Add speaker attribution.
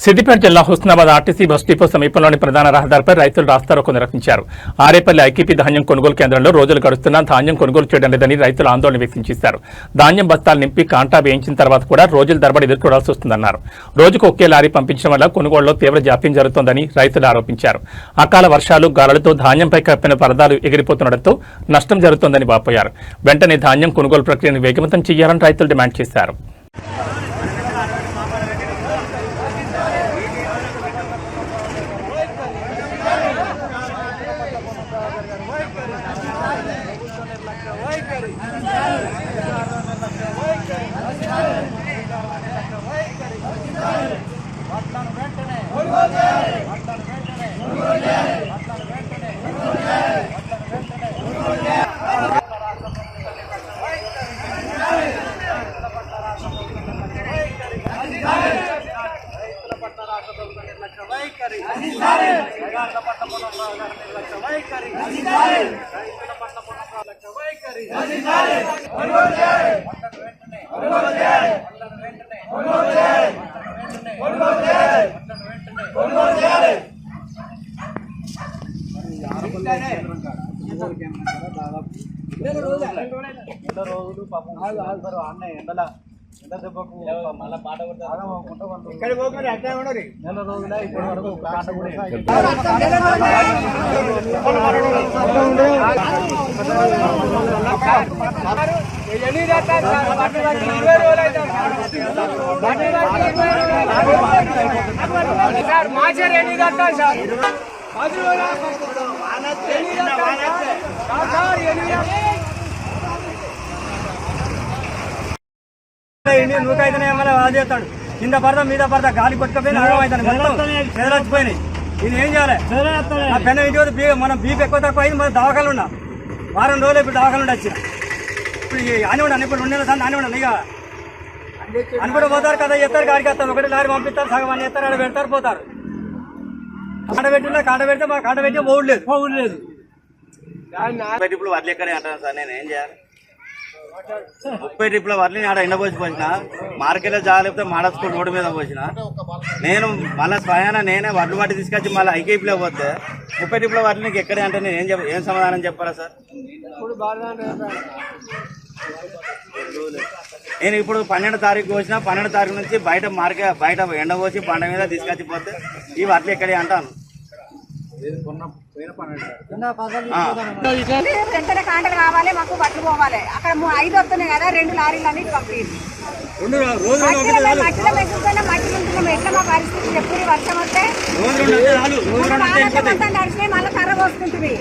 Speaker 1: సిద్దిపేట జిల్లా Husnabad RTC bus depot సమీపంలోని ప్రధాన రహదారిపై రైతులు రాస్తారోకో నిర్వహించారు. ఆరేపల్లి ఐకేపీ ధాన్యం కొనుగోలు కేంద్రంలో రోజులు గడుస్తున్నా ధాన్యం కొనుగోలు చేయడం లేదని రైతులు ఆందోళన వ్యక్తం చేశారు. ధాన్యం బస్తాలు నింపి కాంటా వేయించిన తర్వాత కూడా రోజుల తరబడి ఎదుర్కోవాల్సి వస్తుందన్నారు. రోజుకు ఒకే లారీ పంపించడం వల్ల కొనుగోలులో తీవ్ర జాప్యం జరుగుతోందని రైతులు ఆరోపించారు. అకాల వర్షాలు గాలులతో ధాన్యంపై కప్పిన పరదాలు ఎగిరిపోతుండటంతో నష్టం జరుగుతోందని వాపోయారు. వెంటనే ధాన్యం కొనుగోలు ప్రక్రియను వేగవంతం చేయాలని రైతులు డిమాండ్ చేశారు.
Speaker 2: రోజులు పాపం అన్న ఎండల ఎండ దెబ్బకు మళ్ళీ పాట నెల రోజుల ఇప్పటి వరకు పాట నూకైతేనే ఏమైనా అది చేస్తాడు. కింద పడతా మీద పడతా గాలి కొట్టుకపోయి ఎదరొచ్చిపోయినాయి. ఇది ఏం చేయాలి? పెన్న ఇంటి మనం బీపీ ఎక్కువ తక్కువ అయింది. మన దవాఖాలు ఉన్నా వారం రోజులు ఇప్పుడు దవాఖాలు ఉండి వచ్చిన ఇప్పుడు అని ఉన్నాను. ఇప్పుడు 2 నెలల సార్ అని ఉన్నాను. ఇక అని కూడా పోతారు కదా, ఎత్తారు గాడికి వస్తారు. ఒకటి లారీ పంపిస్తారు, సగం అని ఎత్తారు, ఆడ పెడతారు, పోతారు. కాడ పెట్టినా కాడ పెడితే మా కాడ పెట్టి పోవులేదు.
Speaker 3: ఇప్పుడు వడ్లు ఎక్కడే అంటాను సార్, నేను ఏం చేయాలి? 30 ట్రిప్ల వడ్లని ఆడ ఎండపోసి పోసిన, మార్కెట్లో జాగ్రత్త మాడస్కూల్ రోడ్డు మీద పోసిన. నేను మళ్ళీ స్వయాన నేనే వడ్లు పట్టి తీసుకొచ్చి మళ్ళీ ఐకేపీలో పోతే 30 ట్రిప్ల వడ్లు నీకు ఎక్కడే అంటే నేను ఏం సమాధానం చెప్పాలా సార్? నేను ఇప్పుడు 12వ తారీఖు పోసిన, 12వ తారీఖు నుంచి బయట ఎండ పోసి పంట మీద తీసుకొచ్చి పోతే ఈ వడ్లు ఎక్కడే అంటాను.
Speaker 4: వెంటనే కాంటలు కావాలి, మాకు బట్టలు పోవాలి. అక్కడ 5 వస్తున్నాయి కదా, 2 లారీలు అన్నిటి పంపించి మట్టిలో పెట్టుకున్నా మట్టి ఉంటున్నాం. ఎట్లా మా పరిస్థితి ఎప్పుడు వర్షం వస్తే మళ్ళీ కర్ర పోసుకుంటుంది.